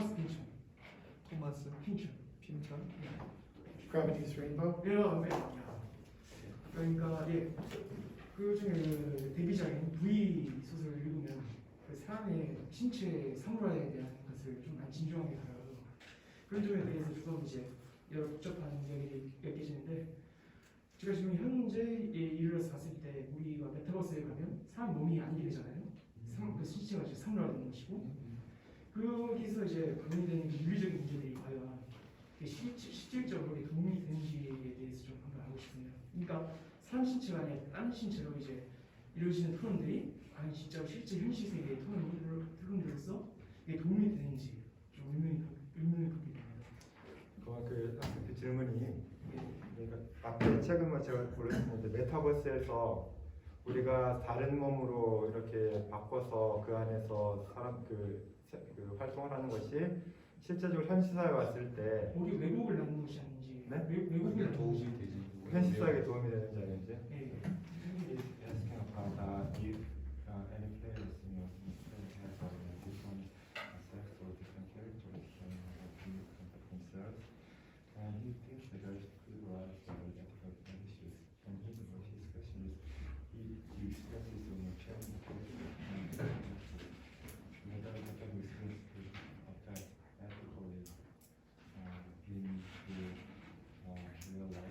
토마스 핀처. 토마스 핀처. 핀처. Gravity's Rainbow. 그러니까 그 중에 그 데뷔작인 V 소설을 읽으면 그 사람의 신체 사물화에 대한 것을 좀 많이 진중하게 다뤄요. 그런 점에 대해서 조금 이제 여러 복잡한 이야기들이 엮여지는데, 제가 지금 현재에 이르러서 봤을 때 우리가 메타버스에 가면 사람 몸이 아니게 되잖아요. 그 신체가 이제 사물화되는 것이고, 거기서 이제 관련된 윤리적인 문제들이 과연 실질적으로 도움이 되는지에 대해서 좀 한번 알고 싶네요. 그러니까 사람 신체가 아니라 다른 신체로 이제 이루어지는 토론들이 과연 진짜 실제 현실 세계의 토론들로서 이게 도움이 되는지 좀 의문을 갖게 됩니다. 그 질문이 그러니까 앞에 책은 제가 올렸는데 메타버스에서 우리가 다른 몸으로 이렇게 바꿔서 그 안에서 사람 그 활동을 하는 것이 실제적으로 현실사에 왔을 때 우리 왜곡을 낳는 것이 아닌지, 네? 왜곡을 낳는 도움이 것이 되지. 현실사에 도움이 되는지 아닌지. 네. He's asking about if any players in your play has different sex or different characters can be themselves, and he thinks that there could arise ethical issues. And his question is, he expresses on a training whether the type of experience could affect ethically in the real life.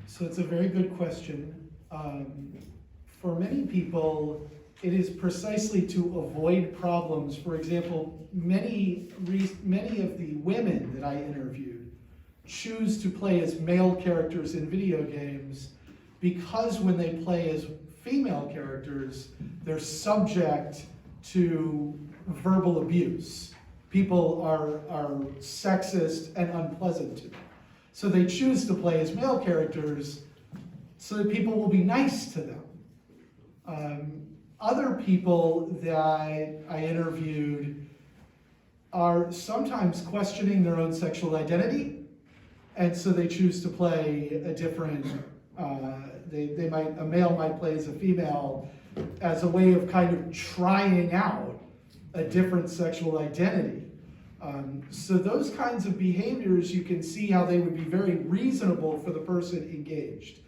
So it's a very good question. For many people, it is precisely to avoid problems. For example, many of the women that I interviewed choose to play as male characters in video games because when they play as female characters, they're subject to verbal abuse. People are sexist and unpleasant to them. So they choose to play as male characters so that people will be nice to them. Other people that I interviewed are sometimes questioning their own sexual identity, and so they choose to play a different, a male might play as a female as a way of kind of trying out a different sexual identity. So those kinds of behaviors, you can see how they would be very reasonable for the person engaged.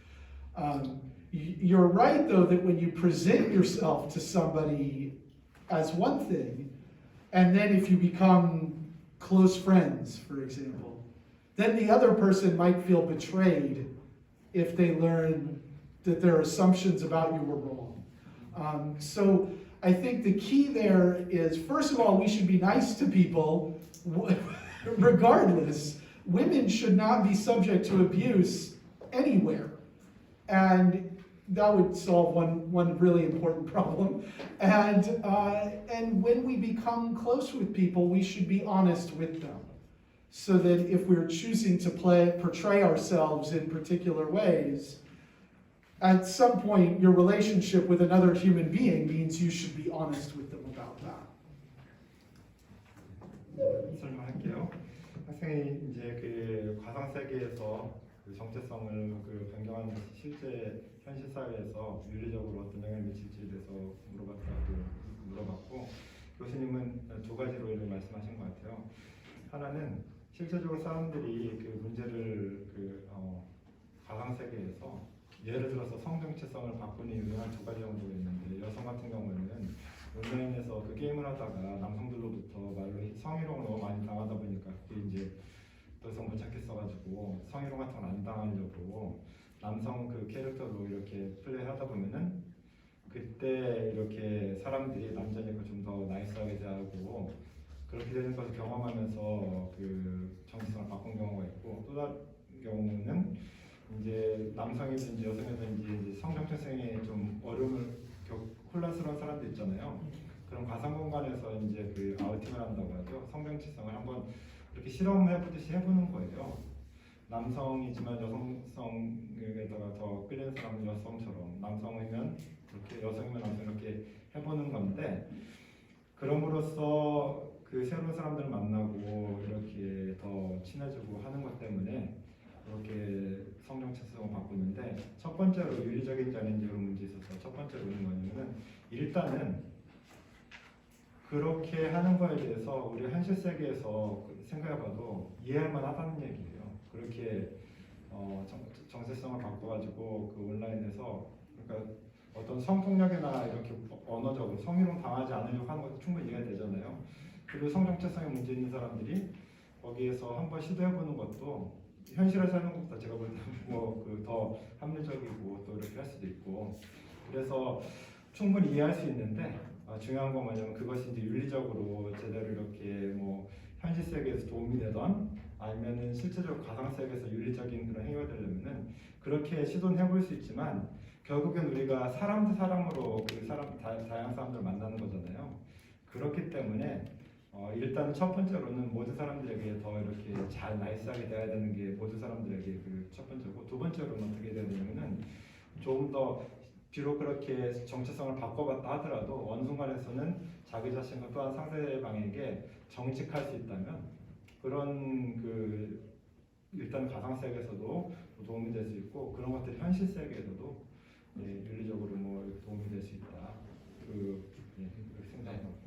You're right, though, that when you present yourself to somebody as one thing, and then if you become close friends, for example, then the other person might feel betrayed if they learn that their assumptions about you were wrong. So I think the key there is, first of all, we should be nice to people regardless. Women should not be subject to abuse anywhere. And that would solve one really important problem. And when we become close with people, we should be honest with them. So that if we're choosing to portray ourselves in particular ways, at some point, your relationship with another human being means you should be honest with them about that. 설명할게요. 학생이 이제 그 가상 세계에서 그 정체성을 변경하는 것이 실제 현실 사회에서 윤리적으로 어떤 영향을 미칠지에 대해서 물어봤고, 교수님은 두 가지로 이렇게 말씀하신 것 같아요. 하나는 실제적으로 사람들이 그 문제를 가상 세계에서 예를 들어서 성정체성을 바꾸는 이유는 한 두 가지 정도가 있는데, 여성 같은 경우는 온라인에서 그 게임을 하다가 남성들로부터 말로 성희롱을 너무 많이 당하다 보니까 그게 이제 더 이상 못 찾겠어가지고 성희롱 같은 건 안 당하려고 남성 그 캐릭터로 이렇게 플레이하다 보면은 그때 이렇게 사람들이 남자니까 좀 더 나이스하게 대하고 그렇게 되는 것을 경험하면서 그 정체성을 바꾼 경우가 있고, 또 다른 경우는 이제 남성이든지 여성이든지 이제 성정체성에 좀 어려움을 혼란스러운 사람들 있잖아요. 그런 가상 공간에서 이제 그 아우팅을 한다고 하죠. 성정체성을 한번 이렇게 실험해보듯이 해보는 거예요. 남성이지만 여성성에다가 더 끌리는 사람은 여성처럼, 남성이면 그렇게, 여성이면 남성 이렇게 해보는 건데, 그럼으로써 그 새로운 사람들을 만나고 이렇게 더 친해지고 하는 것 때문에 이렇게 성정체성을 바꾸는데, 첫 번째로 윤리적인지 아닌지 그런 문제 있어서 첫 번째로 일단은 그렇게 하는 거에 대해서 우리 현실 세계에서 생각해봐도 이해할 만하다는 얘기예요. 그렇게 정체성을 바꿔가지고 그 온라인에서 그러니까 어떤 성폭력이나 이렇게 언어적으로 성희롱 당하지 않으려고 하는 것도 충분히 이해가 되잖아요. 그리고 성정체성에 문제 있는 사람들이 거기에서 한번 시도해보는 것도 현실에서 하는 것보다 제가 볼 때는 뭐더 합리적이고 또 이렇게 할 수도 있고 그래서 충분히 이해할 수 있는데 중요한 건 뭐냐면 그것이 이제 윤리적으로 제대로 이렇게 뭐 현실 세계에서 도움이 되던 아니면은 실제적으로 가상 세계에서 윤리적인 그런 행위가 되려면은 그렇게 시도는 해볼 수 있지만 결국엔 우리가 사람 대 사람으로 그 다양한 사람들을 만나는 거잖아요. 그렇기 때문에 일단 첫 번째로는 모든 사람들에게 더 이렇게 잘 나이스하게 돼야 되는 게 모든 사람들에게 그 첫 번째고 두 번째로는 어떻게 해야 되냐면은 조금 더 비록 그렇게 정체성을 바꿔봤다 하더라도 어느 순간에서는 자기 자신과 또한 상대방에게 정직할 수 있다면 그런 그 일단 가상 세계에서도 도움이 될 수 있고 그런 것들이 현실 세계에서도 윤리적으로 뭐 도움이 될 수 있다. 그렇게 생각합니다.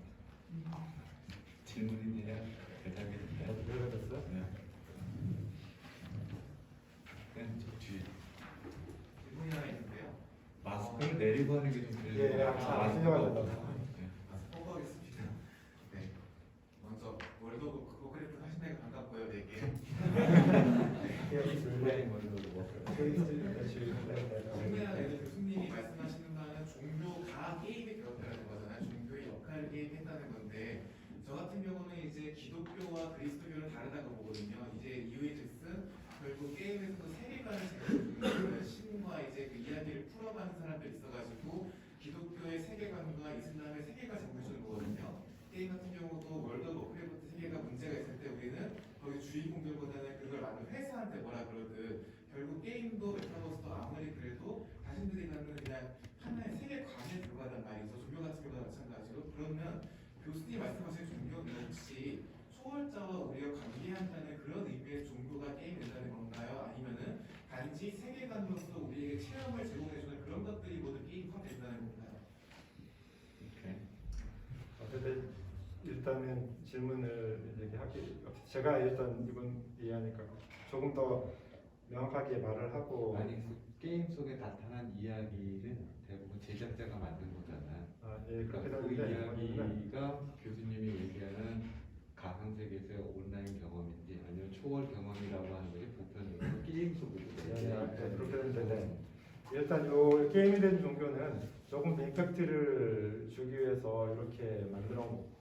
질문에 대한 대답이 됩니다. 왜 그랬어요? 네. 저 뒤에 질문이 하나 있는데요. 마스크를 내리고 하는 게좀 예, 마스크가 뽑아보겠습니다. 네. 먼저 월드오브 그거 크래프트 하신다니까 반갑고요, 되게. 성민아 교수님이 말씀하시는 바는 종교가 게임에 결합되는 거잖아요. 종교의 역할을 게임했다는 건데 저 같은 경우는 이제 기독교와 그리스도교는 다르다고 보거든요. 이제 이유이제스 결국 게임에서도 세계관을 제공하는 신과 이제 그 이야기를 풀어가는 사람들이 있어가지고 기독교의 세계관과 이슬람의 세계가 제공해주는 거거든요. 게임 같은 경우도 월드 오브 워크래프트 세계가 문제가 있을 때 우리는 거기 주인공들보다는 그걸 만든 회사한테 뭐라 그러든 결국 게임도 메타버스도 아무리 그래도 자신들이 갖는 그냥 하나의 세계관에 들어가단 말이죠. 종교 같은 경우도 마찬가지로. 그러면 교수님 말씀하신 종교는 혹시 초월자와 우리가 관계한다는 그런 의미의 종교가 게임이 된다는 건가요? 아니면은 단지 세계관으로서 우리에게 체험을 제공해주는 그런 것들이 모두 게임 포함된다는 건가요? 어쨌든 일단은 질문을 얘기하기 제가 일단 이번 이해하니까 조금 더 명확하게 말을 하고 아니 게임 속에 나타난 이야기는 대부분 제작자가 만든 거잖아. 예 그렇게 그러니까 그 되는데 이야기가 교수님이 얘기하는 가상 세계에서의 온라인 경험인지 아니면 초월 경험이라고 하는 것이 보편적으로 게임 속으로 그렇게 되는데 일단 요 게임이 된 종교는 조금 더 임팩트를 주기 위해서 이렇게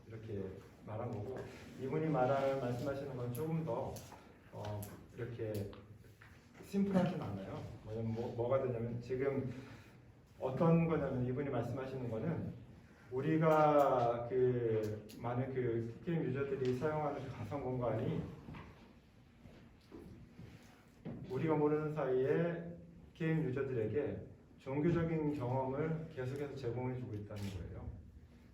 이렇게 말한 거고 이분이 말씀하시는 건 조금 더 이렇게 심플하진 않아요. 뭐가 되냐면 지금 어떤 거냐면 이분이 말씀하시는 거는 우리가 그 많은 그 게임 유저들이 사용하는 그 가상 공간이 우리가 모르는 사이에 게임 유저들에게 종교적인 경험을 계속해서 제공해주고 있다는 거예요.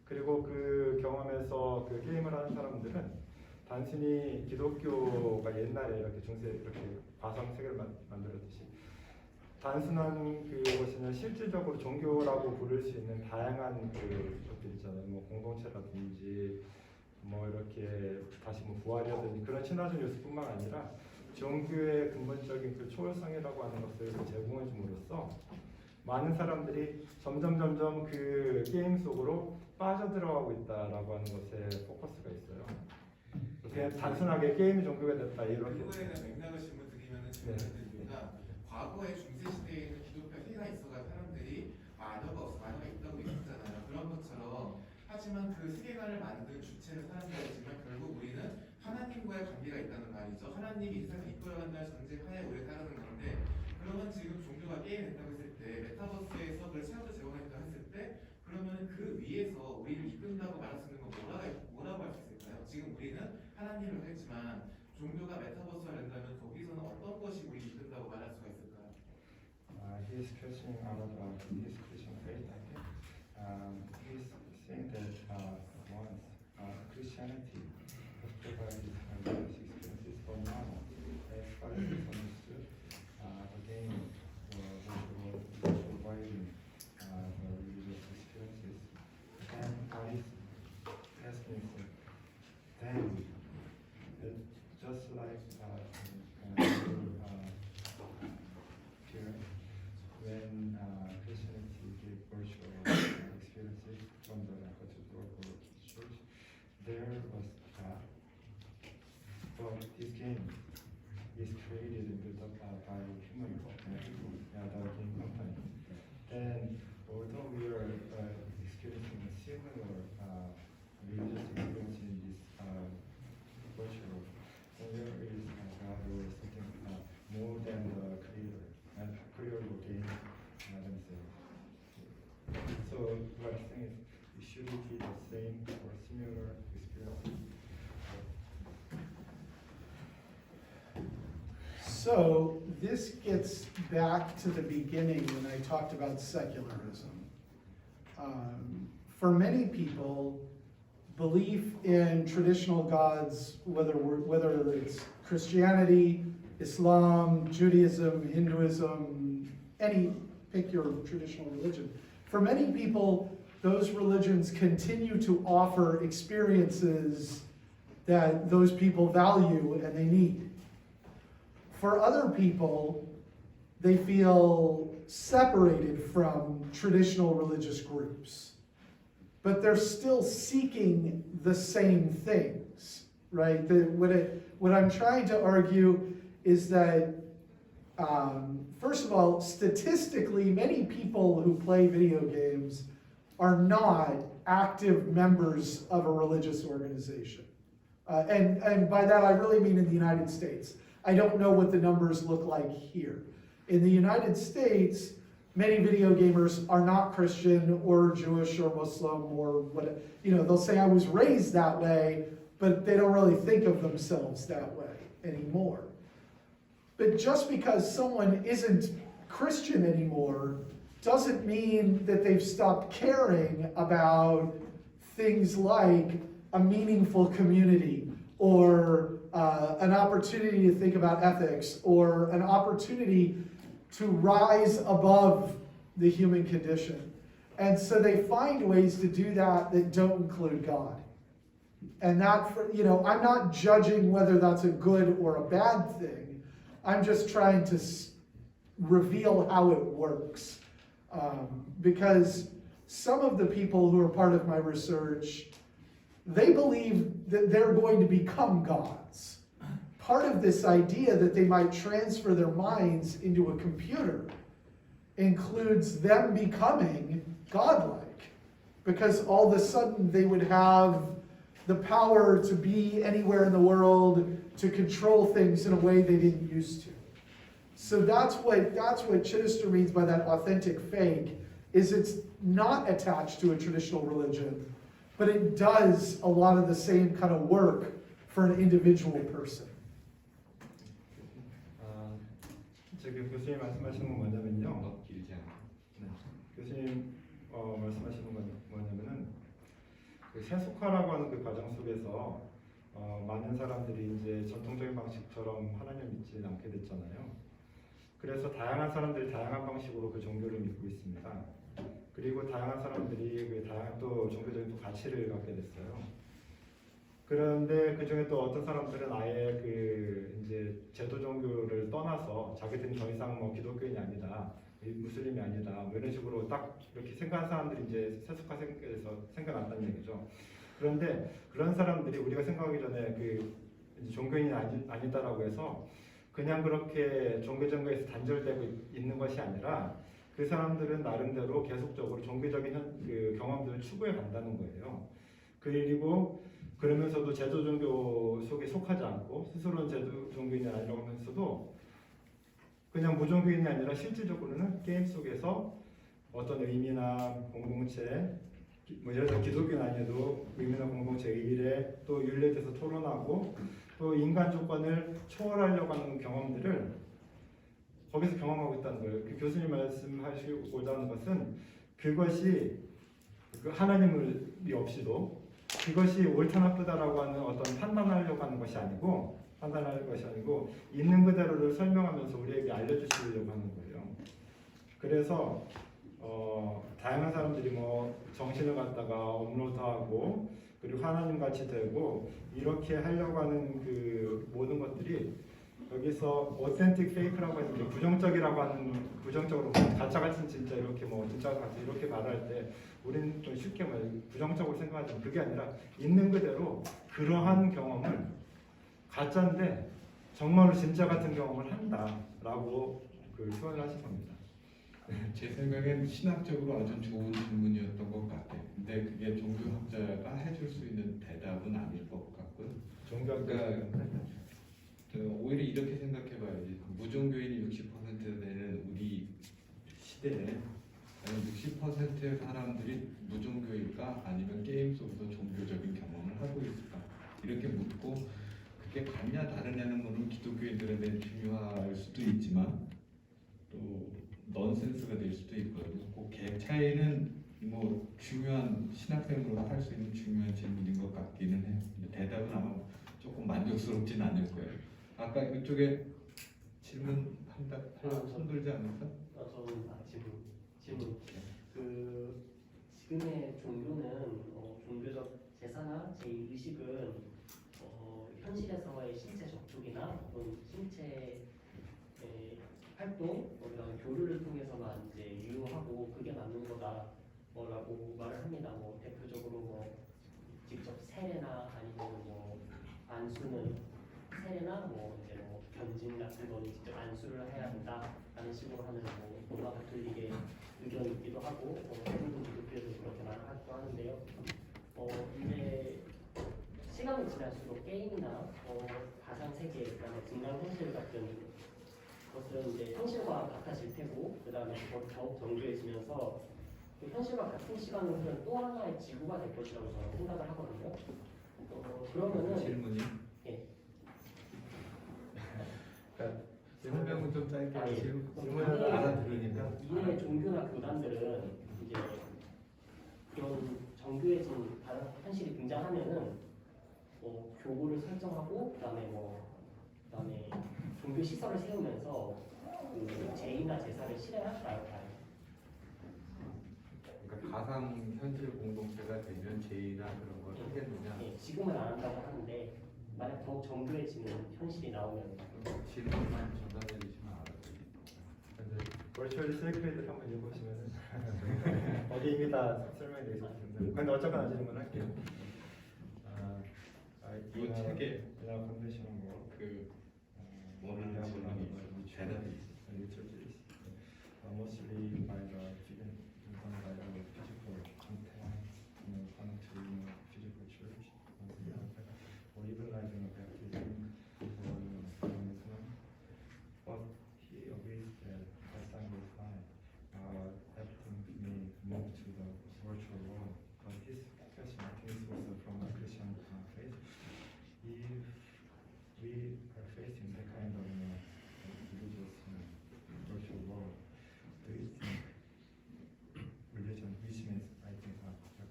그리고 그 경험에서 그 게임을 하는 사람들은 단순히 기독교가 옛날에 이렇게 이렇게 가상 세계를 만들었듯이 단순한 그것이냐 실질적으로 종교라고 부를 수 있는 다양한 그 것들 있잖아요. 뭐 공동체라든지 뭐 이렇게 다시 뭐 부활이라든지 그런 신화적 요소뿐만 아니라 종교의 근본적인 그 초월성이라고 하는 것을 제공해 줌으로써 많은 사람들이 점점 그 게임 속으로 빠져들어가고 있다라고 하는 것에 포커스가 있어요. 그냥 단순하게 게임이 종교가 됐다 이렇게. 그거에 대한 맥락을 질문 드리면은 질문을 드리면 과거의 중세 시대에는 기독교 해가 있어가 사람들이 만화가 있다고 얘기했잖아요. 그런 것처럼 하지만 그 세계관을 만든 주체는 사람들이지만 결국 우리는 하나님과의 관계가 있다는 말이죠. 하나님이 이 세상을 이끌어간다는 전제하에 우리를 따르는 건데 그러면 지금 종교가 게임했다고 했을 때 메타버스에서 그걸 체험을 제공했다고 했을 때 그러면 그 위에서 우리를 이끈다고 말할 수 있는 건 뭐라고 할 수 있을까요? 지금 우리는 하나님을 했지만 종교가 메타버스가 된다면 거기서는 어떤 것이 우리 이끈다고 말할 수가 있을까요? He is questioning about his Christian faith. He's saying that once Christianity has provided religious experiences, but now, as far as it's understood, again, providing religious experiences game is created and built up by human, the game company. And although we are experiencing a similar religious experience in this virtual world, there is God or something more than the creator, and creator will game themselves. So what I'm saying is, it should be the same or similar experience. So this gets back to the beginning when I talked about secularism. For many people, belief in traditional gods, whether it's Christianity, Islam, Judaism, Hinduism, pick your traditional religion. For many people, those religions continue to offer experiences that those people value and they need. For other people, they feel separated from traditional religious groups, but they're still seeking the same things, right? What I'm trying to argue is that, first of all, statistically, many people who play video games are not active members of a religious organization. And by that, I really mean in the United States. I don't know what the numbers look like here. In the United States, many video gamers are not Christian or Jewish or Muslim or what, they'll say I was raised that way, but they don't really think of themselves that way anymore. But just because someone isn't Christian anymore doesn't mean that they've stopped caring about things like a meaningful community or an opportunity to think about ethics or an opportunity to rise above the human condition. And so they find ways to do that that don't include God. And that, I'm not judging whether that's a good or a bad thing. I'm just trying to reveal how it works. Because some of the people who are part of my research, they believe that they're going to become gods. Part of this idea that they might transfer their minds into a computer includes them becoming godlike, because all of a sudden they would have the power to be anywhere in the world, to control things in a way they didn't used to. So that's what Chittister means by that authentic fake, is it's not attached to a traditional religion, but it does a lot of the same kind of work for an individual person. 지금 교수님 말씀하시는 건 뭐냐면요. 교수님 말씀하시는 건 뭐냐면은 그 세속화라고 하는 그 과정 속에서 많은 사람들이 이제 전통적인 방식처럼 하나님을 믿지 않게 됐잖아요. 그래서 다양한 사람들이 다양한 방식으로 그 종교를 믿고 있습니다. 그리고 다양한 사람들이 그 다양한 또 종교적인 또 가치를 갖게 됐어요. 그런데 그 중에 또 어떤 사람들은 아예 그 이제 제도 종교를 떠나서 자기들은 더 이상 뭐 기독교인이 아니다, 무슬림이 아니다, 뭐 이런 식으로 딱 이렇게 생각한 사람들이 이제 세속화에서 생겨났다는 얘기죠. 그런데 그런 사람들이 우리가 생각하기 전에 그 이제 종교인이 아니다라고 해서 그냥 그렇게 종교전공에서 단절되고 있는 것이 아니라 그 사람들은 나름대로 계속적으로 종교적인 그 경험들을 추구해 간다는 거예요. 그리고 그러면서도 제도 종교 속에 속하지 않고 스스로는 제도 종교인이 아니라고 하면서도 그냥 무종교인이 아니라 실질적으로는 게임 속에서 어떤 의미나 공동체, 뭐 예를 들어 기독교는 아니어도 의미나 공동체, 의례, 또 윤리에 대해서 토론하고 또 인간 조건을 초월하려고 하는 경험들을 거기서 경험하고 있다는 거예요. 그 교수님 말씀하시고자 하는 것은 그것이 그 하나님이 없이도 그것이 옳다 나쁘다라고 하는 어떤 판단하려고 하는 것이 아니고 있는 그대로를 설명하면서 우리에게 알려주시려고 하는 거예요. 그래서 다양한 사람들이 뭐 정신을 갖다가 업로드하고 그리고 하나님 같이 되고 이렇게 하려고 하는 그 모든 것들이 여기서 authentic fake라고 하는 게 부정적으로 가짜 같은 진짜 이렇게 뭐 진짜 같이 이렇게 말할 때 우리는 좀 쉽게 부정적으로 생각하지만 그게 아니라 있는 그대로 그러한 경험을 가짜인데 정말로 진짜 같은 경험을 한다라고 그 표현을 하신 겁니다. 제 생각엔 신학적으로 아주 좋은 질문이었던 것 같아요. 근데 그게 종교학자가 해줄 수 있는 대답은 아닐 것 같고요. 종교학자가 오히려 이렇게 생각해봐야지. 무종교인이 60% 되는 우리 시대에 60%의 사람들이 무종교일까 아니면 게임 속에서 종교적인 경험을 하고 있을까 이렇게 묻고 그게 같냐 다르냐는 거는 기독교인들에게 중요할 수도 있지만 또 넌센스가 될 수도 있거든요. 그 갭 차이는 뭐 중요한 신학생으로 할 수 있는 중요한 질문인 것 같기는 해요. 대답은 아마 조금 만족스럽진 않을 거예요. 아까 이쪽에 질문 손 들지 않았어? 저는 질문. 그 지금의 종교는 종교적 제사나 제2의식은 현실에서의 신체 접촉이나 어떤 신체 활동, 그다음에 교류를 통해서만 이제 유효하고 그게 맞는 거다라고 말을 합니다. 뭐 대표적으로 뭐 직접 세례나 아니면 뭐 안수는 세례나 뭐 이제 뭐 견진 같은 거는 직접 안수를 해야 한다라는 식으로 하는 뭐 로마 가톨릭의 의견이 있기도 하고 대부분 기독교에서 그렇게 말하기도 하는데요. 이제 시간이 지날수록 게임이나 가상 세계, 그다음에 증강 현실 같은 것들은 이제 현실과 같아질 테고, 그다음에 더욱 정교해지면서 그 현실과 같은 시간을 흐르는 또 하나의 지구가 될 것이라고 저는 생각을 하거든요. 그러면은 질문이? 예. 그러니까 설명은 좀 짧게 아, 예. 질문을 알아들으니까 이의 종교나 교단들은 이제 그런 정교해진 다른 현실이 등장하면은 교구를 설정하고 그다음에 종교 시설을 세우면서 그 제의나 제사를 실행할까요? 그러니까 가상 현실 공동체가 되면 제의나 그런 걸 하겠느냐? 예, 지금은 안 한다고 하는데 만약 더욱 정교해지는 현실이 나오면 질문만 전달해 주시면 알아요. 버추얼 실크레드 한번 읽어보시면은 어디입니다 설명이 되어 있습니다. 근데 어쨌거나 질문을 할게요. 이 책에 컨디션은 그 원하는 질문이 대답이 mostly by the physical content functioning physical church or even like baptism but he agrees that as time goes by everything may move to the virtual world. But his question I think is also from a Christian faith. If we are facing that kind of religious virtual world, do you think religion, which means I think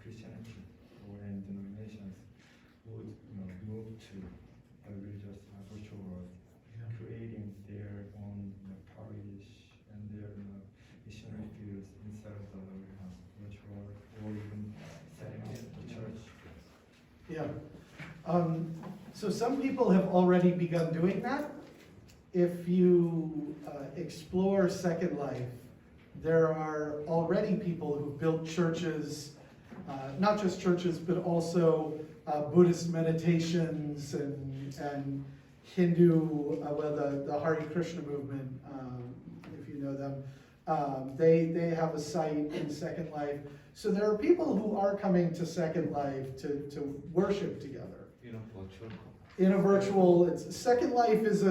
Christianity or any denominations, would move to a religious virtual world, creating their own parish and their missionary fields instead of the virtual world, or even setting up the church? Yeah. So some people have already begun doing that. If you explore Second Life, there are already people who built churches, not just churches, but also Buddhist meditations and Hindu, the Hare Krishna movement, if you know them. They have a site in Second Life. So there are people who are coming to Second Life to worship together. In a virtual, Second Life is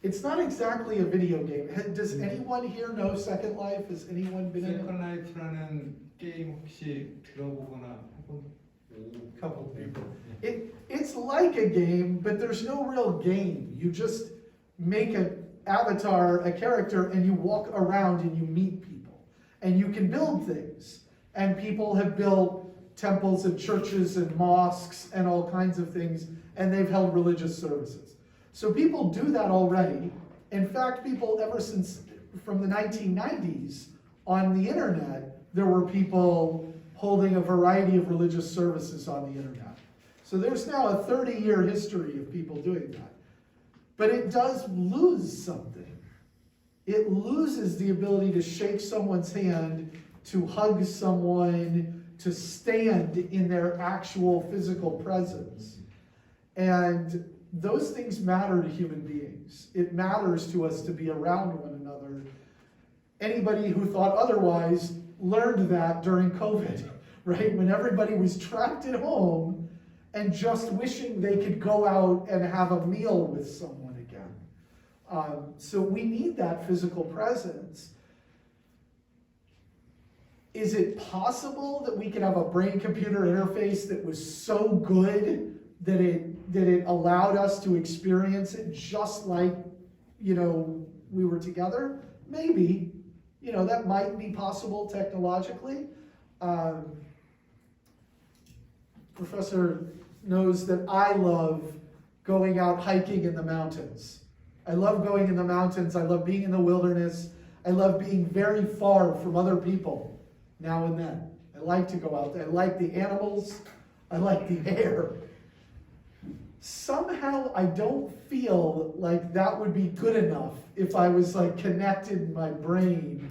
it's not exactly a video game. Does anyone here know Second Life? Has anyone been in it? 세컨 라이프라는 게임 혹시 들어보거나 해본? Couple people. It's like a game, but there's no real game. You just make an avatar, a character, and you walk around and you meet people. And you can build things. And people have built temples and churches and mosques and all kinds of things, and they've held religious services. So people do that already. In fact, people ever since from the 1990s on the internet, there were people holding a variety of religious services on the internet. So there's now a 30-year history of people doing that. But it does lose something. It loses the ability to shake someone's hand, to hug someone, to stand in their actual physical presence. And those things matter to human beings. It matters to us to be around one another. Anybody who thought otherwise learned that during COVID, right? When everybody was trapped at home and just wishing they could go out and have a meal with someone again. So we need that physical presence. Is it possible that we could have a brain-computer interface that was so good that it allowed us to experience it just like, you know, we were together? Maybe. You know, that might be possible technologically. Professor knows that I love going out hiking in the mountains. I love going in the mountains. I love being in the wilderness. I love being very far from other people now and then. I like to go out there. I like the animals. I like the air. Somehow I don't feel like that would be good enough if I was like connected my brain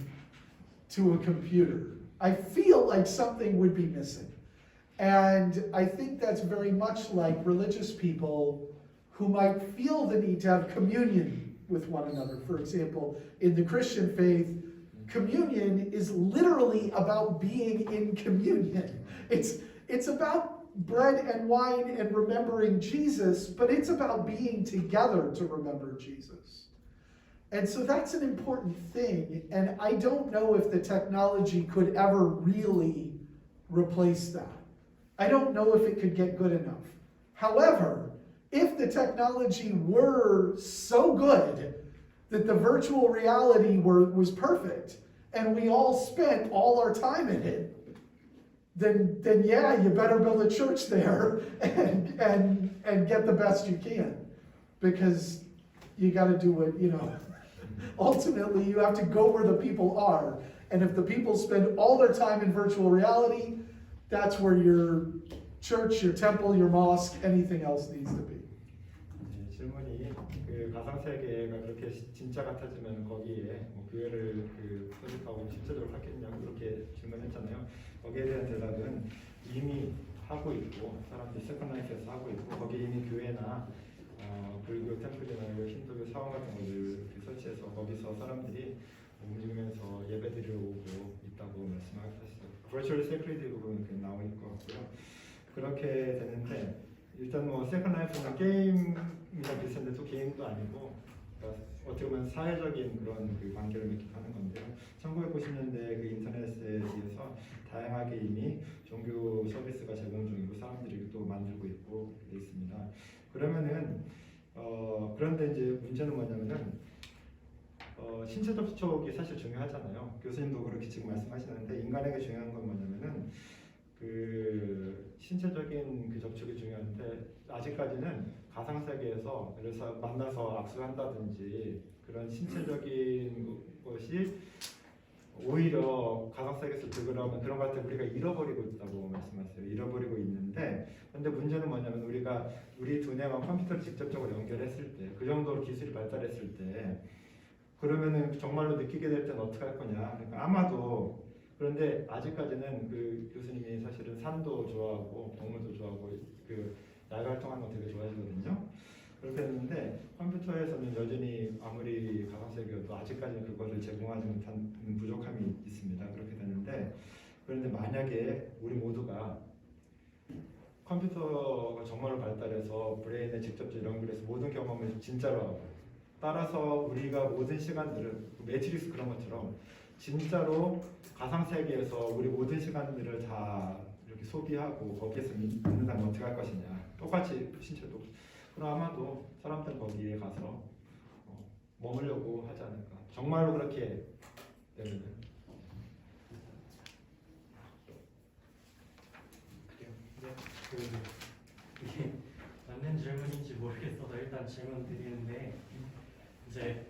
to a computer. I feel like something would be missing. And I think that's very much like religious people who might feel the need to have communion with one another. For example, in the Christian faith, communion is literally about being in communion. It's about bread and wine and remembering Jesus, but it's about being together to remember Jesus. And so that's an important thing, and I don't know if the technology could ever really replace that. I don't know if it could get good enough. However, if the technology were so good that the virtual reality was perfect, and we all spent all our time in it, then yeah, you better build a church there and get the best you can, because you got to do what, you know. Ultimately, you have to go where the people are, and if the people spend all their time in virtual reality, that's where your church, your temple, your mosque, anything else needs to be. 네, 질문이 그 가상 세계가 그렇게 진짜 같아지면 거기에 뭐 교회를 그 소집하고 실제적으로 하겠냐고 그렇게 질문했잖아요. 거기에 대한 대답은 이미 하고 있고 사람들이 세컨라이프에서 하고 있고 거기에 이미 교회나 불교 템플이나 힌두교 사원 같은 것을 설치해서 거기서 사람들이 움직이면서 예배드리러 오고 있다고 말씀하셨어요. Virtual Sacred 부분은 나와 있을 것 같고요. 그렇게 되는데 일단 뭐 세컨 라이프는 게임이랑 비슷한데 또 게임도 아니고 그러니까 어떻게 보면 사회적인 그런 그 관계를 맺기도 하는 건데요. 1990년대 그 인터넷에 의해서 다양하게 이미 종교 서비스가 제공 중이고 사람들이 또 만들고 있고 돼 있습니다. 그러면은 그런데 이제 문제는 뭐냐면은 신체 접촉이 사실 중요하잖아요. 교수님도 그렇게 지금 말씀하시는데 인간에게 중요한 건 뭐냐면은 그 신체적인 그 접촉이 중요한데 아직까지는 가상 세계에서 그래서 만나서 악수한다든지 그런 신체적인 것이 오히려 가상 세계에서 들어가면 그런 것 같아 우리가 잃어버리고 있다고 말씀하세요. 잃어버리고 있는데 근데 문제는 뭐냐면 우리가 우리 두뇌와 컴퓨터를 직접적으로 연결했을 때 그 정도로 기술이 발달했을 때 그러면은 정말로 느끼게 될 때는 어떻게 할 거냐. 그러니까 아마도 그런데 아직까지는 그 교수님이 사실은 산도 좋아하고 동물도 좋아하고 그 야외 활동하는 거 되게 좋아하시거든요. 그렇게 했는데 컴퓨터에서는 여전히 아무리 가상세계여도 아직까지는 그거를 제공하지 못한 부족함이 있습니다. 그렇게 되는데 그런데 만약에 우리 모두가 컴퓨터가 정말로 발달해서 브레인에 직접적으로 연결해서 모든 경험을 진짜로 하고 따라서 우리가 모든 시간들을 매트릭스 그런 것처럼 진짜로 가상세계에서 우리 모든 시간들을 다 이렇게 소비하고 거기에서 있는다면 어떻게 할 것이냐. 똑같이 신체도. 그럼 아마도 사람들은 거기에 가서 머물려고 하지 않을까. 정말로 그렇게 되면. 이게 맞는 질문인지 모르겠어서 일단 질문 드리는데 이제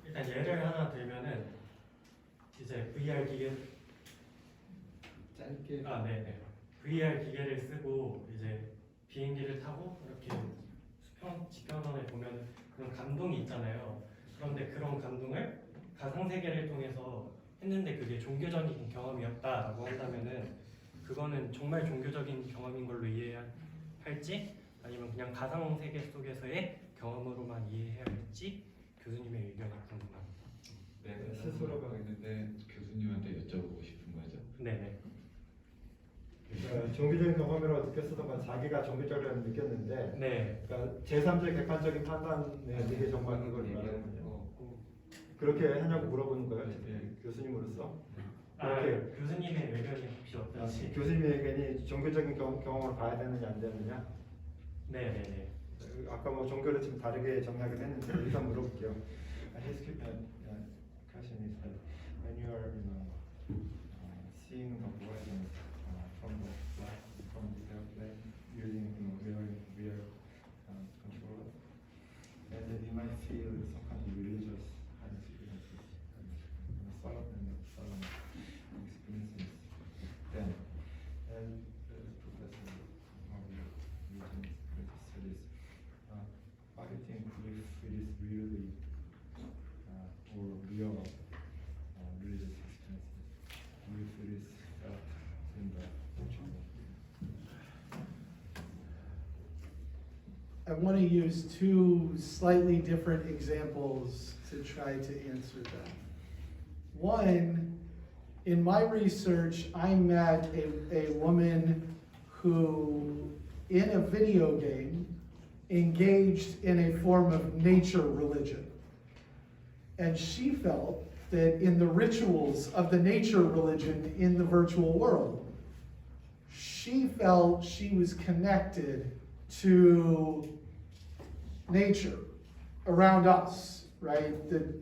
일단 예를 하나 들면은 이제 VR 기계 짧게. 네네 VR 기계를 쓰고 이제 비행기를 타고 이렇게 수평 지평선을 보면 그런 감동이 있잖아요. 그런데 그런 감동을 가상 세계를 통해서 했는데 그게 종교적인 경험이었다라고 한다면은 그거는 정말 종교적인 경험인 걸로 이해할지 아니면 그냥 가상 세계 속에서의 경험으로만 이해해야 할지 교수님의 의견이 궁금합니다. 네, 스스로가 있는데 교수님한테 여쭤보고 싶은 거죠. 네네. 그러니까 종교적인 경험이라고 느꼈었던 자기가 종교적으로 느꼈는데, 네. 그러니까 제3의 객관적인 판단에 이게 정말 그걸 말하는군요. 그렇게 하냐고 물어보는 거예요, 교수님으로서. 그렇게 교수님의 의견이 혹시 어떤지? 교수님의 의견이 종교적인 경험을 봐야 되느냐 안 되느냐. 네네네. 아까 뭐 종교를 좀 다르게 정리하긴 했는데 일단 물어볼게요. His question is that when you are, seeing the world from the airplane using real controller, and you might feel some kind of religious experiences, solemn experiences. Then, as professor of religion studies, what do you think if it is really or real religious experiences, if it is felt in the ritual? I want to use two slightly different examples to try to answer that. One, in my research, I met a woman who, in a video game, engaged in a form of nature religion. And she felt that in the rituals of the nature religion in the virtual world, she felt she was connected to nature around us, right?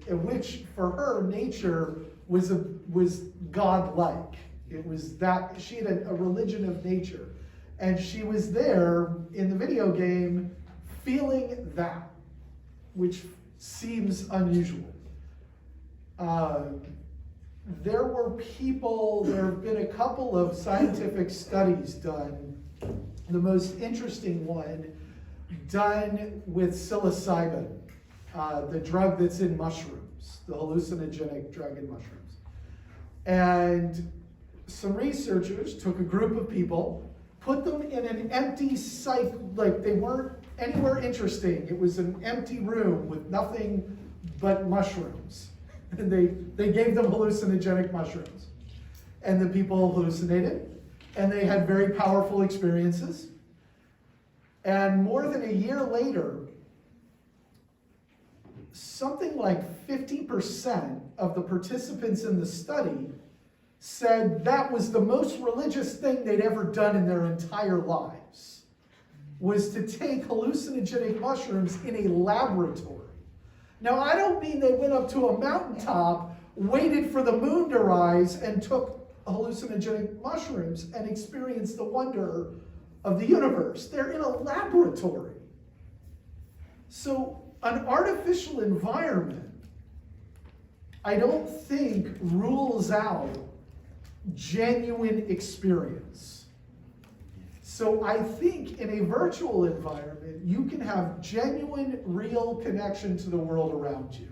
Which for her, nature was godlike. It was that she had a religion of nature, and she was there in the video game feeling that, which seems unusual. There have been a couple of scientific studies done. The most interesting one done with psilocybin, the drug that's in mushrooms, the hallucinogenic drug in mushrooms. And some researchers took a group of people, put them in an empty site, like they weren't anywhere interesting. It was an empty room with nothing but mushrooms. And they gave them hallucinogenic mushrooms. And the people hallucinated, and they had very powerful experiences. And more than a year later, something like 50% of the participants in the study said that was the most religious thing they'd ever done in their entire lives, was to take hallucinogenic mushrooms in a laboratory. Now, I don't mean they went up to a mountaintop, waited for the moon to rise, and took hallucinogenic mushrooms and experienced the wonder of the universe. They're in a laboratory. So, an artificial environment, I don't think rules out genuine experience. So I think in a virtual environment, you can have genuine, real connection to the world around you.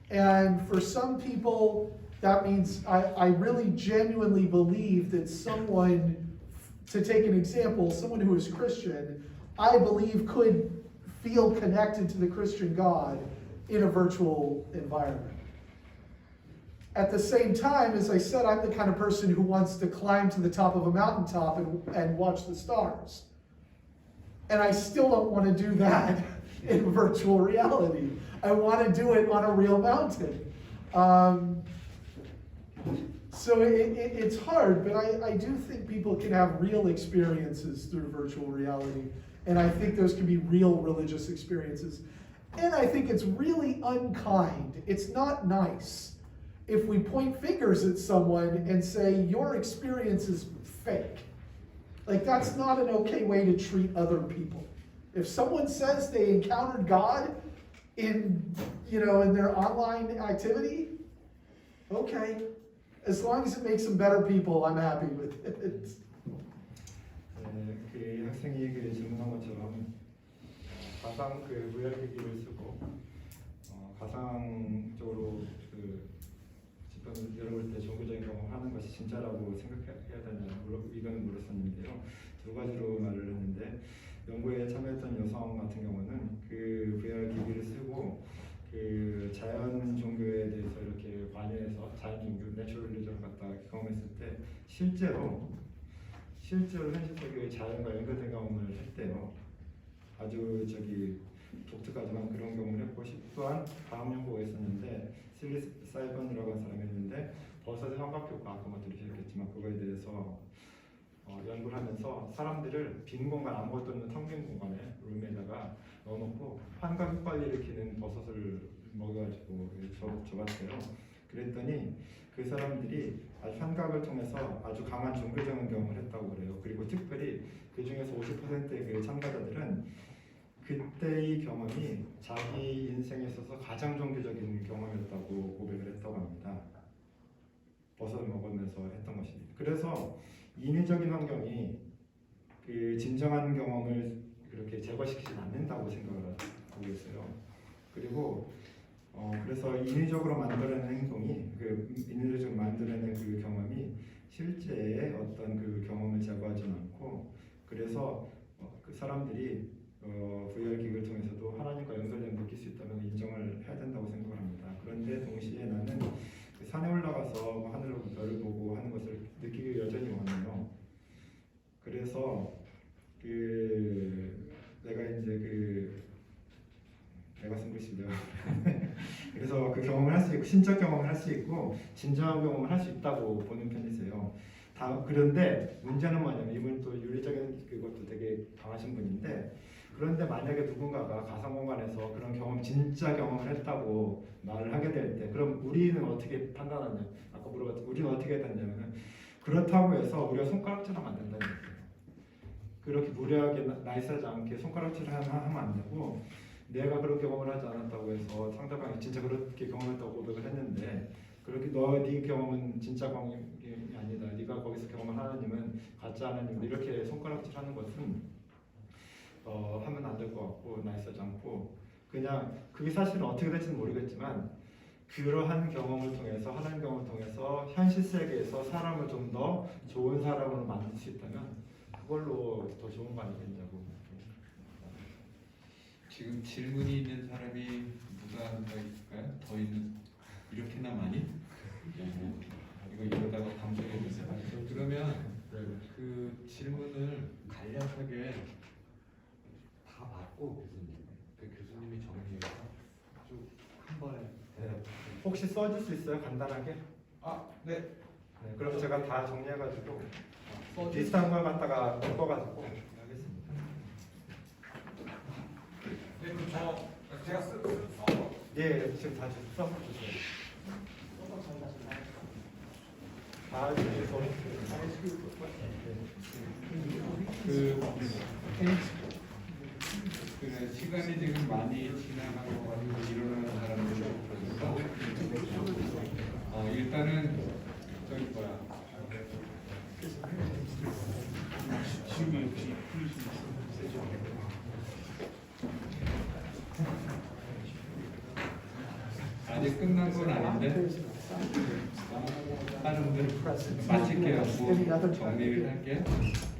And for some people, that means I really genuinely believe that someone, to take an example, someone who is Christian, I believe could feel connected to the Christian God in a virtual environment. At the same time, as I said, I'm the kind of person who wants to climb to the top of a mountaintop and watch the stars. And I still don't want to do that in virtual reality. I want to do it on a real mountain. So it's hard, but I do think people can have real experiences through virtual reality. And I think those can be real religious experiences. And I think it's really unkind. It's not nice if we point fingers at someone and say, your experience is fake. Like, that's not an okay way to treat other people. If someone says they encountered God in their online activity, okay. As long as it makes them better people, I'm happy with it. 그 학생이 질문한 것처럼 가상 VR기기를 쓰고 가상적으로 집단을 열어볼 때 종교적인 경험하는 것이 진짜라고 생각해야 되냐는 이거는 물었었는데요. 두 가지로 말을 했는데 연구에 참여했던 여성 같은 경우는 그 VR 기기를 쓰고 그 자연 종교에 대해서 이렇게 관여해서 자연 종교, 내추럴리즘을 갖다 경험했을 때 실제로 현실 세계의 자연과 연결된 경험을 했대요. 아주 독특하지만 그런 경험을 했고, 또한 다음 연구가 있었는데 실리 사이번이라고 하는 사람이 있는데 버섯의 삼각효과 아까 뭐 들으셨겠지만 그거에 대해서 연구를 하면서 사람들을 빈 공간, 아무것도 없는 텅 빈 공간에 룸에다가 넣어놓고 환각 효과를 일으키는 버섯을 먹여가지고 줘봤어요. 그랬더니 그 사람들이 아주 환각을 통해서 아주 강한 종교적인 경험을 했다고 그래요. 그리고 특별히 그 중에서 50%의 그 참가자들은 그때의 경험이 자기 인생에 있어서 가장 종교적인 경험이었다고 고백을 했다고 합니다. 버섯을 먹으면서 했던 것이. 그래서 인위적인 환경이 그 진정한 경험을 그렇게 제거시키지 않는다고 생각을 하고 있어요. 그리고 그래서 인위적으로 만들어낸 행동이 인위적으로 만들어낸 그 경험이 실제의 어떤 그 경험을 제거하지는 않고, 그래서 그 사람들이 VR 기기를 통해서도 하나님과 연결됨을 느낄 수 있다는 인정을 해야 된다고 생각을 합니다. 그런데 동시에 나는 산에 올라가서 하늘로 별을 보고 하는 것을 느끼기 여전히 원해요. 그래서 내가 쓴 글씨인데요. 그래서 그 경험을 할 수 있고, 신적 경험을 할 수 있고, 진정한 경험을 할 수 있다고 보는 편이세요. 그런데 문제는 뭐냐면, 이분 또 윤리적인 그것도 되게 강하신 분인데, 그런데 만약에 누군가가 가상공간에서 그런 진짜 경험을 했다고 말을 하게 될 때, 그럼 우리는 어떻게 판단하냐? 아까 물어봤죠. 우리는 어떻게 했냐면, 그렇다고 해서 우리가 손가락질하면 안 된다는 거예요. 그렇게 무례하게 나이스하지 않게 손가락질을 하면 안 되고, 내가 그런 경험을 하지 않았다고 해서 상대방이 진짜 그렇게 경험했다고 고백을 했는데, 그렇게 네 경험은 진짜 경험이 아니다, 네가 거기서 경험한 하나님은 가짜 하나님, 이렇게 손가락질하는 것은 하면 안 될 것 같고, 나이스하지 않고, 그냥 그게 사실은 어떻게 될지는 모르겠지만 그러한 경험을 통해서, 하나님 경험을 통해서 현실 세계에서 사람을 좀 더 좋은 사람으로 만들 수 있다면 그걸로 더 좋은 거 아니겠냐고. 지금 질문이 있는 사람이 누가 더 있을까요? 더 있는, 이렇게나 많이? 이거 이러다가 방송에 되세요. 그러면 그 질문을 간략하게 다 받고 교수님이 정리해서 쭉 한 번에. 혹시 써줄 수 있어요? 간단하게? 네. 그럼 제가 다 정리해가지고 비슷한 걸 갖다가 묶어가지고 하겠습니다. 네, 그럼 제가 예, 지금 다 써서 주세요. 다 주셔서 그 시간이 지금 많이 지나가고 일어나는 사람들이 없어서 일단은 아직 끝난 건 아닌데 다른 분들 마칠게 하고 정리를 할게.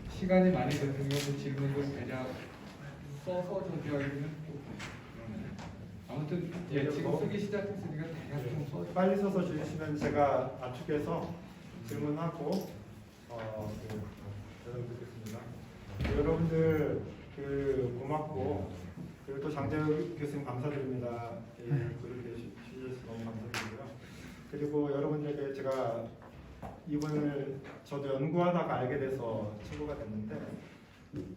시간이 많이 드는 경우 질문을 대략 써서 준비하기는 아무튼 지금 쓰기 시작했으니까 대략 좀 써. 빨리 써서 주시면 제가 압축해서 질문하고 드리겠습니다. 여러분들 고맙고, 그리고 또 장재혁 교수님 감사드립니다. 그렇게 주셔서 너무 감사드리고요. 그리고 여러분들에게 제가 이분을 저도 연구하다가 알게 돼서 친구가 됐는데,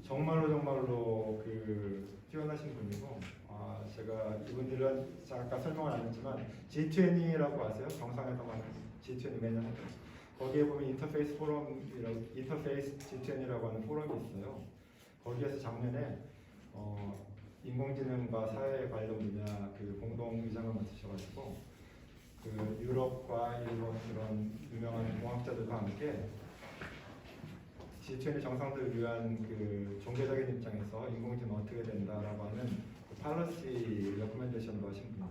정말로 뛰어나신 분이고, 제가 이분들은 아까 설명을 안 했지만 G20라고 아세요? 정상회담 하는 G20 매년 하죠. 거기에 보면 인터페이스 G20이라고 하는 포럼이 있어요. 거기에서 작년에 인공지능과 사회 관련 분야 공동 의장을 맡으셔가지고 유럽과 일본 이런 유명한 공학자들과 함께 G20 정상들을 위한 종교적인 입장에서 인공지능 어떻게 된다라고 하는 팔러시 레코멘데이션도 하신 분이에요.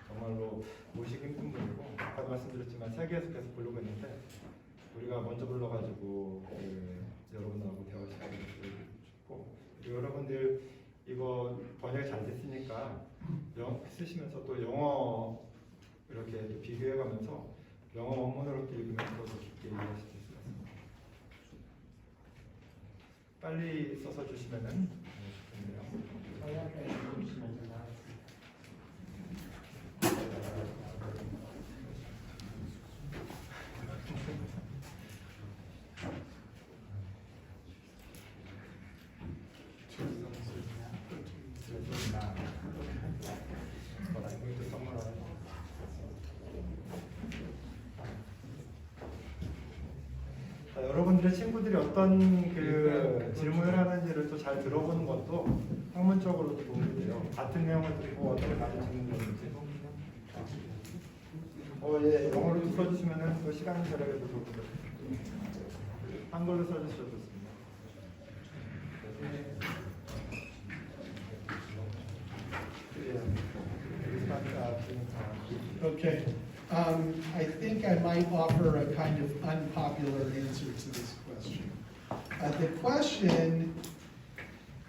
정말로 모시기 힘든 분이고, 아까도 말씀드렸지만 세계에서 계속 부르고 있는데 우리가 먼저 불러가지고 여러분하고 대화 시간을 주고, 그리고 여러분들 이거 번역이 잘 됐으니까 쓰시면서 또 영어 이렇게 또 비교해가면서 영어 원문으로 또 읽으면서 더 깊게 이해하실 수 있을 것 같습니다. 빨리 써서 주시면은 좋겠네요. 저희한테 보시면 나가겠습니다. 여러분들의 친구들이 어떤 그 질문을 하는지를 또 잘 들어보는 것도 학문적으로도 도움이 돼요. 같은 내용을 듣고 어떻게 다른 질문을 하는지. 예, 영어로 써주시면은 또 시간 절약에도 좋을 것 같아요. 한글로 써주셔도 좋습니다. Okay. I think I might offer a kind of unpopular answer to this question. The question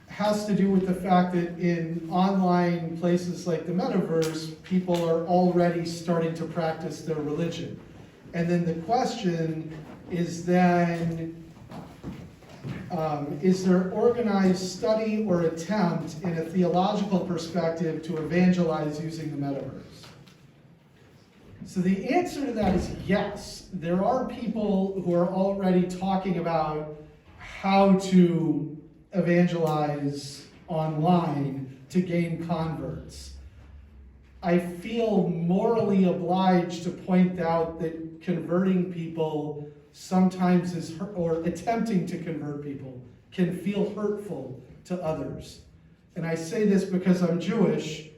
has to do with the fact that in online places like the metaverse, people are already starting to practice their religion. And then the question is then, is there organized study or attempt in a theological perspective to evangelize using the metaverse? So the answer to that is yes. There are people who are already talking about how to evangelize online to gain converts. I feel morally obliged to point out that converting people sometimes is, or attempting to convert people, can feel hurtful to others. And I say this because I'm Jewish,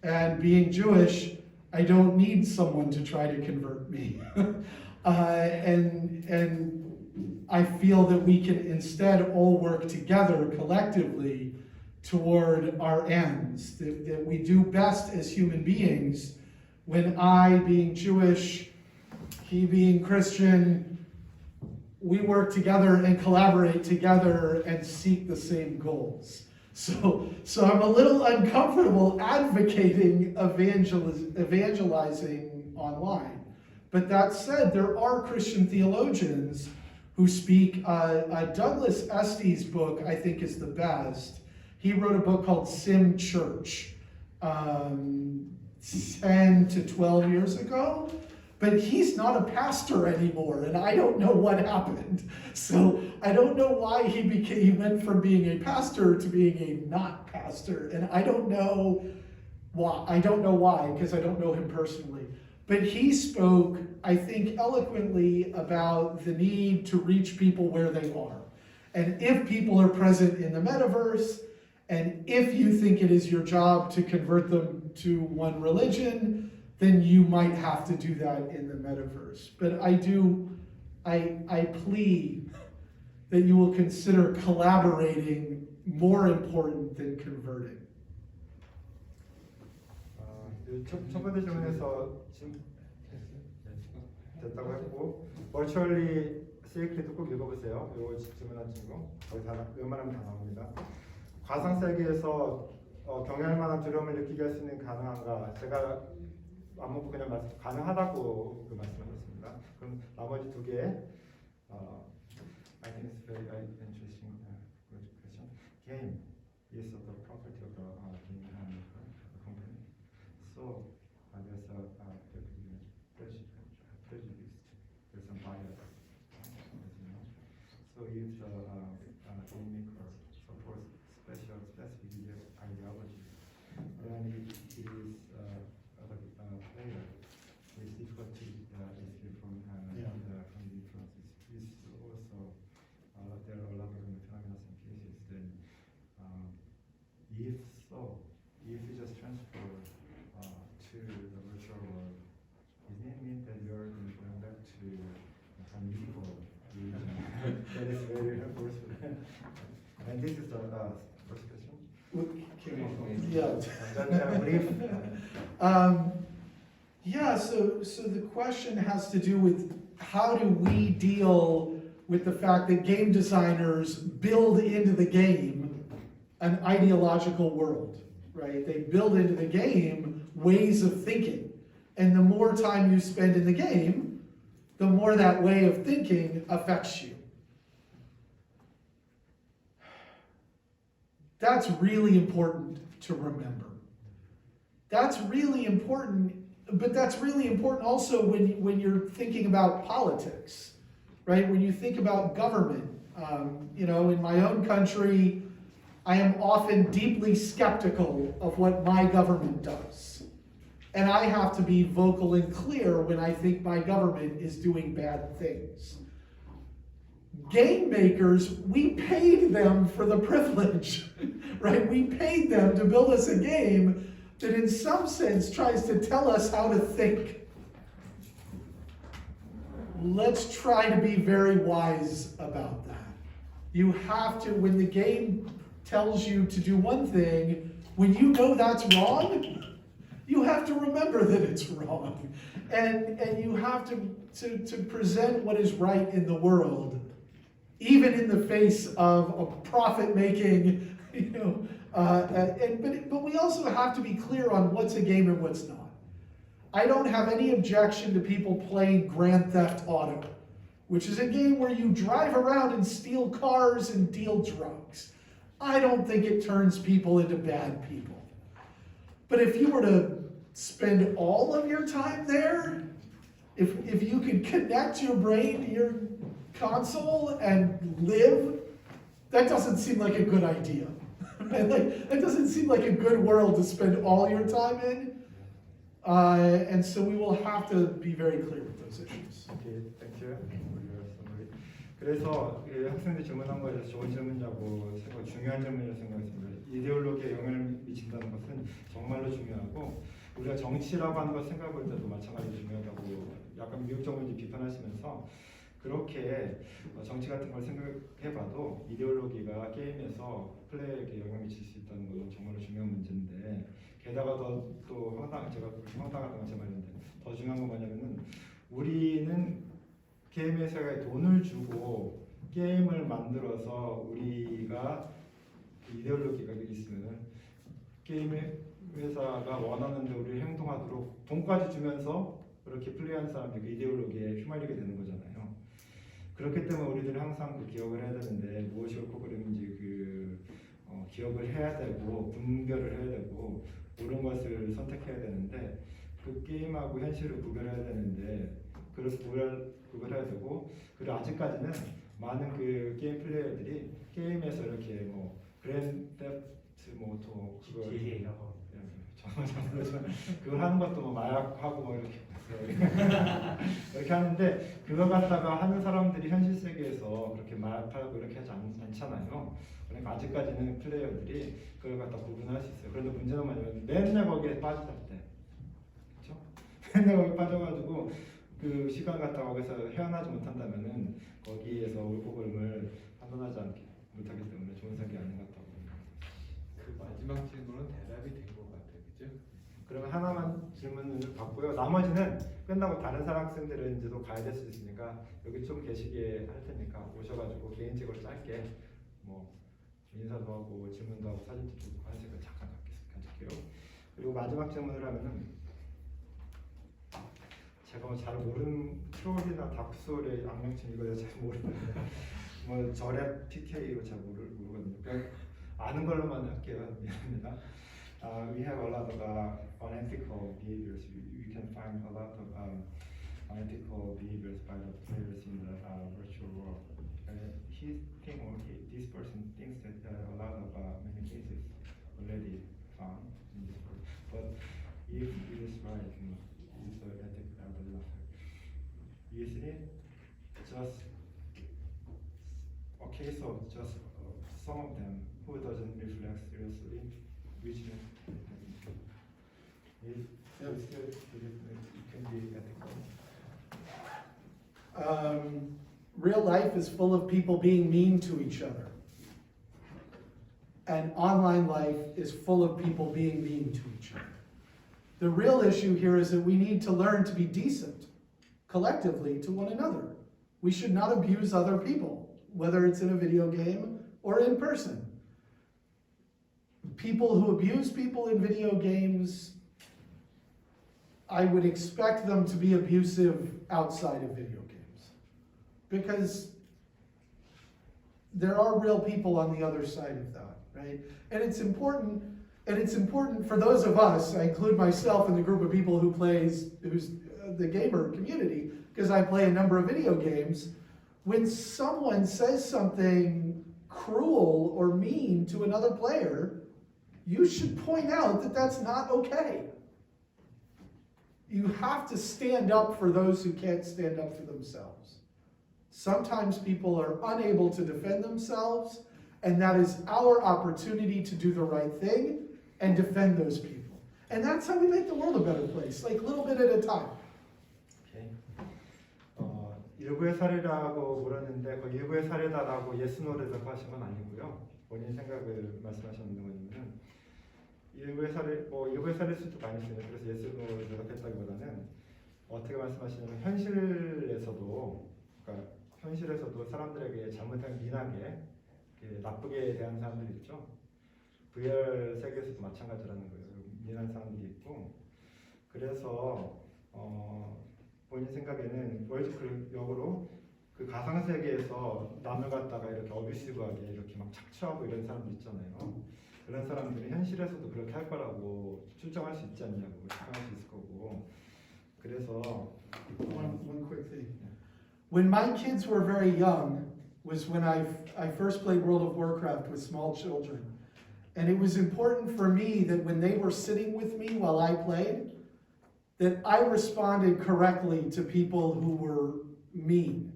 and being Jewish, I don't need someone to try to convert me. And I feel that we can instead all work together collectively toward our ends, that we do best as human beings when I, being Jewish, he being Christian, we work together and collaborate together and seek the same goals. So I'm a little uncomfortable advocating evangelizing online. But that said, there are Christian theologians who speak. Douglas Estes' book, I think, is the best. He wrote a book called Sim Church 10 to 12 years ago. But he's not a pastor anymore, and I don't know what happened. So I don't know why he went from being a pastor to being a not pastor, and I don't know why. I don't know why, because I don't know him personally. But he spoke, I think, eloquently about the need to reach people where they are. And if people are present in the metaverse, and if you think it is your job to convert them to one religion, then you might have to do that in the metaverse. But I plead that you will consider collaborating more important than converting. 첫 번째 질문에서 지금 됐다고 했고, virtually sacred도 꼭 읽어보세요. 이거 질문하신 거 거의 다 웬만하면 다 나옵니다. 가상 세계에서 경외할 만한 두려움을 느끼게 할 수 있는 가능한가? 제가 아무것도 그냥 가능하다고 말씀하셨습니다. 그럼 나머지 두 개, I think it's very interesting good question. Game is the property of the game and the company. So there's prejudice, there's some bias, as you know. So if the game maker supports specific ideology, then it is player. It's difficult to escape from the influences. It's also there are a lot of phenomena and cases. Then, if you just transfer to the virtual world, doesn't it mean that you're going back to some medieval religion? That is very forceful. And this is the first question. Yeah, so the question has to do with how do we deal with the fact that game designers build into the game an ideological world, right? They build into the game ways of thinking. And the more time you spend in the game, the more that way of thinking affects you. That's really important to remember. That's really important, but that's really important also when you're thinking about politics, right? When you think about government, in my own country, I am often deeply skeptical of what my government does. And I have to be vocal and clear when I think my government is doing bad things. Game makers, we paid them for the privilege, right? We paid them to build us a game that in some sense tries to tell us how to think. Let's try to be very wise about that. You have to, when the game tells you to do one thing, when you know that's wrong, you have to remember that it's wrong. And you have to present what is right in the world, even in the face of a profit-making, but we also have to be clear on what's a game and what's not. I don't have any objection to people playing Grand Theft Auto, which is a game where you drive around and steal cars and deal drugs. I don't think it turns people into bad people. But if you were to spend all of your time there, if you could connect your brain to your console and live, that doesn't seem like a good idea. That doesn't seem like a good world to spend all your time in. And so we will have to be very clear with those issues. Okay, thank you. 그래서 학생들이 질문한 거에 대해서 좋은 질문이라고 생각, 중요한 질문이라고 생각했습니다. 이데올로기에 영향을 미친다는 것은 정말로 중요하고 우리가 정치라고 하는 걸 생각해 볼 때도 마찬가지로 중요하다고 약간 미국 정부인지 비판하시면서 그렇게 정치 같은 걸 생각해봐도 이데올로기가 게임에서 플레이에게 영향을 미칠 수 있다는 것은 정말로 중요한 문제인데 게다가 또 황당하다고 제 말인데 더 중요한 건 뭐냐면은 우리는 게임 회사에 돈을 주고 게임을 만들어서 우리가 이데올로기가 있으면 게임 회사가 원하는 대로 우리 행동하도록 돈까지 주면서 그렇게 플레이하는 사람들이 이데올로기에 휘말리게 되는 거잖아요. 그렇기 때문에 우리들은 항상 그 기억을 해야 되는데 무엇이 옳고 그름인지 기억을 해야 되고 분별을 해야 되고 옳은 것을 선택해야 되는데 그 게임하고 현실을 구별해야 되는데 그래서 구별해야 되고 그리고 아직까지는 많은 그 게임 플레이어들이 게임에서 이렇게 그랜드세프트 모토 그걸 하는 것도 마약하고 이렇게 하는데 그거 갖다가 하는 사람들이 현실 세계에서 그렇게 마약하고 이렇게 하지 않잖아요. 그러니까 아직까지는 플레이어들이 그걸 갖다 구분할 수 있어요. 그런데 문제는 뭐냐면 맨날 거기에 빠지다 때, 그렇죠? 맨날 거기 빠져가지고 그 시간 갖다가 거기서 헤어나지 못한다면은 거기에서 옳고 그름을 판단하지 못하기 때문에 좋은 생각이 아닌 것 같다고 봅니다. 그 마지막 질문은 대답이 된 것 같아요, 그죠? 그러면 하나만 질문을 받고요. 나머지는 끝나고 다른 사람 학생들은 이제도 가야 될 수 있으니까 여기 좀 계시게 할 테니까 오셔가지고 개인적으로 짧게 인사도 하고 질문도 하고 사진도 찍고 한 시간 잠깐 가질게요. 그리고 마지막 질문을 하면은 제가 잘 모르는 트롤이나 닥소울의 악명칭 이거 잘 모르는데 절약 PK로 잘 모르거든요. 그러니까 아는 걸로만 할게요. 미안합니다. We have a lot of unethical behaviors. We can find a lot of unethical behaviors by the players in the virtual world. This person thinks that a lot of many cases already found in this world. But if it is right, it's an ethical dilemma. Isn't it just a case of just some of them who doesn't reflect seriously, which it can be ethical. Real life is full of people being mean to each other. And online life is full of people being mean to each other. The real issue here is that we need to learn to be decent, collectively, to one another. We should not abuse other people, whether it's in a video game or in person. people who abuse people in video games, I would expect them to be abusive outside of video games. Because there are real people on the other side of that, right? And it's important for those of us, I include myself in the group of people who's the gamer community, because I play a number of video games. When someone says something cruel or mean to another player, you should point out that that's not okay. You have to stand up for those who can't stand up for themselves. Sometimes people are unable to defend themselves, and that is our opportunity to do the right thing and defend those people. And that's how we make the world a better place, like a little bit at a time. 오케이. 일부의 사례라고 물었는데 그 일부의 사례다라고 예스노를 대답하신 건 아니고요. 본인 생각을 말씀하셨는 거는 일부의 사례일 수도 많이 있어요. 그래서 예스노를 대답했다기보다는 어떻게 말씀하시냐면 현실에서도 사람들에게 잘못한 미나게 나쁘게 대한 사람들이 있죠. VR 세계에서도 마찬가지라는 거예요. 미안한 사람들이 있고, 그래서 본인 생각에는 역으로 그 가상 세계에서 남을 갖다가 이렇게 어비시브하게 이렇게 막 착취하고 이런 사람들 있잖아요. 그런 사람들은 현실에서도 그렇게 할 거라고 추정할 수 있지 않냐고 추정할 수 있을 거고. 그래서 One quick thing. When my kids were very young was when I first played World of Warcraft with small children. And it was important for me that when they were sitting with me while I played, that I responded correctly to people who were mean.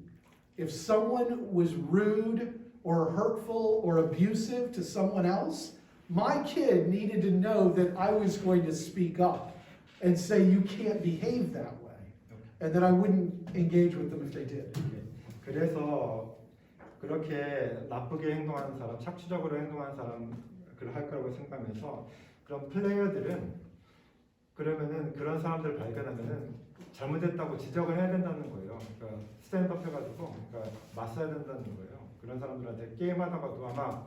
If someone was rude or hurtful or abusive to someone else, my kid needed to know that I was going to speak up and say, you can't behave that way. And that I wouldn't engage with them if they did. 그래서 그렇게 나쁘게 행동하는 사람, 착취적으로 행동하는 사람을 할 거라고 생각하면서 그런 플레이어들은 그러면은 그런 사람들을 발견하면은 잘못했다고 지적을 해야 된다는 거예요. 그러니까 스탠드업 해가지고 그러니까 맞서야 된다는 거예요. 그런 사람들한테 게임하다가도 아마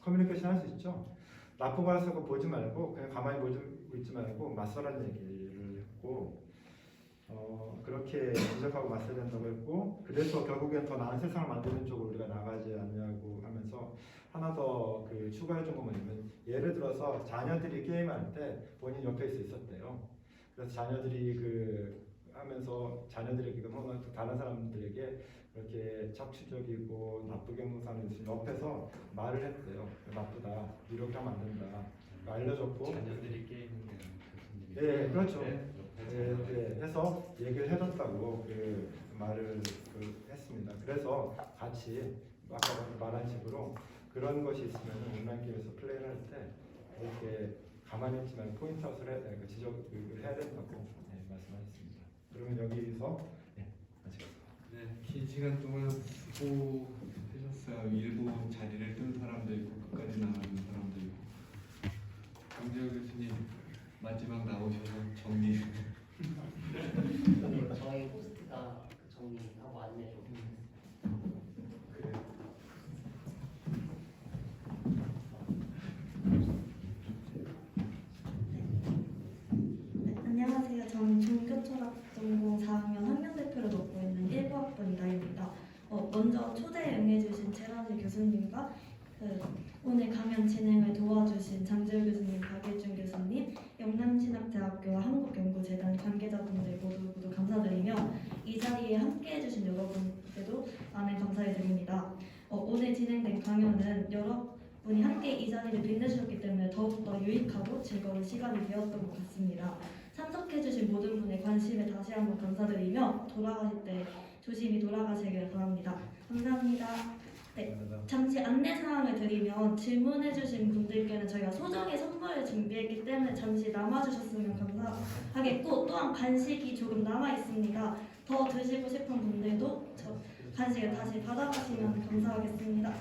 커뮤니케이션 할 수 있죠. 나쁜 거 하고 보지 말고 그냥 가만히 보고 있지 말고 맞서라는 얘기를 했고 그렇게 지적하고 맞서야 된다고 했고 그래서 결국엔 더 나은 세상을 만드는 쪽으로 우리가 나가지 않냐고 하면서 하나 더 그 추가해 준 건 뭐냐면 예를 들어서 자녀들이 게임할 때 본인 옆에 있었대요. 그래서 자녀들이 그 하면서 자녀들에게 혹은 다른 사람들에게 그렇게 착취적이고 나쁘게 행동하는 옆에서 말을 했대요. 나쁘다. 이렇게 하면 안 된다. 알려줬고. 자녀들이 게임을 교수님이. 네, 그렇죠. 네, 해서 얘기를 해줬다고 그 말을 했습니다. 그래서 같이 아까 말한 식으로 그런 것이 있으면 온라인 게임에서 플레이를 할 때 이렇게 가만히 있지 말고 포인트아웃을 지적을 해야 된다고 말씀하셨습니다. 그러면 여기서 마치겠습니다. 네, 긴 시간 동안 수고하셨어요. 일부 자리를 뜬 사람도 있고 끝까지 나가는 사람도 있고. 강재혁 교수님 마지막 나오셔서 정리. 저희 호스트가 정리하고 안내 좀. 안녕하세요. 저는 종교철학전공 4학년 학년대표를 맡고 있는 1부학번 이다입니다. 먼저 초대에 응해주신 제라시 교수님과 오늘 강연 진행을 도와주신 장재혁 교수님, 박일준 교수님, 영남신학대학교와 한국연구재단 관계자분들 모두 감사드리며 이 자리에 함께해주신 여러분들도 많은 감사를 드립니다. 오늘 진행된 강연은 여러분이 함께 이 자리를 빛내주셨기 때문에 더욱더 유익하고 즐거운 시간이 되었던 것 같습니다. 참석해주신 모든 분의 관심에 다시 한번 감사드리며 돌아가실 때 조심히 돌아가시길 바랍니다. 감사합니다. 네, 잠시 안내사항을 드리면 질문해주신 분들께는 저희가 소정의 선물을 준비했기 때문에 잠시 남아주셨으면 감사하겠고 또한 간식이 조금 남아있습니다. 더 드시고 싶은 분들도 간식을 다시 받아가시면 감사하겠습니다.